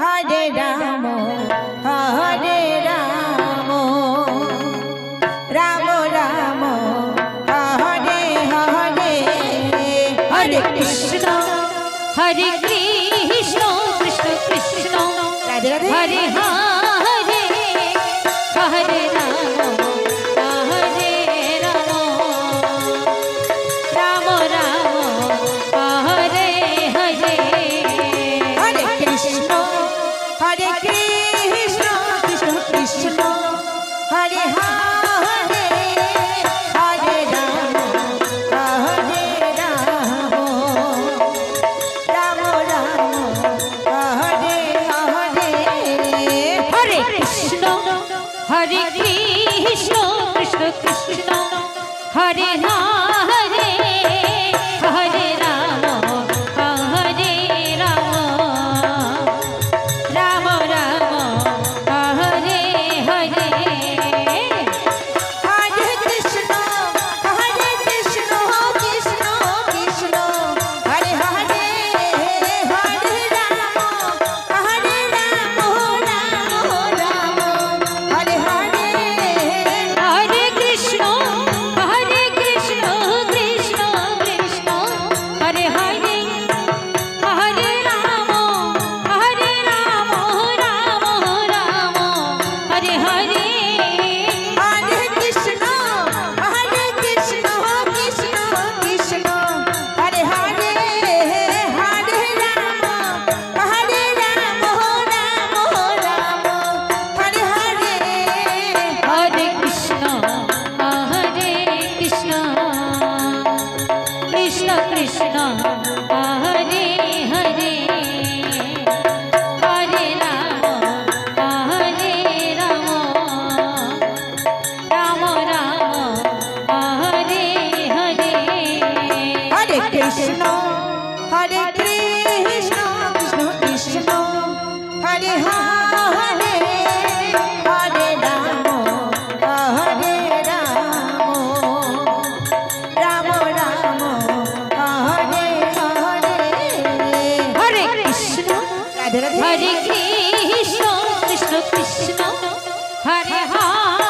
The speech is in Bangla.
হরে রাম হরে রাম রাম রাম হরে হরে হরে কৃষ্ণ হরে কৃষ্ণ কৃষ্ণ কৃষ্ণ রাধে রাধে হরে হরে হরে রাম হরে রাম রাম রাম হরে হরে হরে কৃষ্ণ হরে কৃষ্ণ কৃষ্ণ কৃষ্ণ হরে হরে হরে রাম রাম রাম হরে হরে হরে কৃষ্ণ হরে কৃষ্ণ কৃষ্ণ কৃষ্ণ হরে হরে হরে রাম হরে রাম রাম রাম হরে হরে হরে কৃষ্ণ কৃষ্ণ কৃষ্ণ হরে হরে হরে রাম রাম রাম হরে হরে হরে কৃষ্ণ কৃষ্ণ কৃষ্ণ হরে হরে হরে রাম রাম রাম হরে হরে হরে কৃষ্ণ কৃষ্ণ কৃষ্ণ হরে হরে হরে রাম রাম হরে হরে হরে কৃষ্ণ কৃষ্ণ কৃষ্ণ কৃষ্ণ হরে হরে হরে রাম রাম রাম হরে হরে হরে কৃষ্ণ কৃষ্ণ কৃষ্ণ হরে হরে হরে রাম রাম রাম হরে হরে হরে কৃষ্ণ রাধে রাধে হরে কৃষ্ণ কৃষ্ণ কৃষ্ণ হরে হরে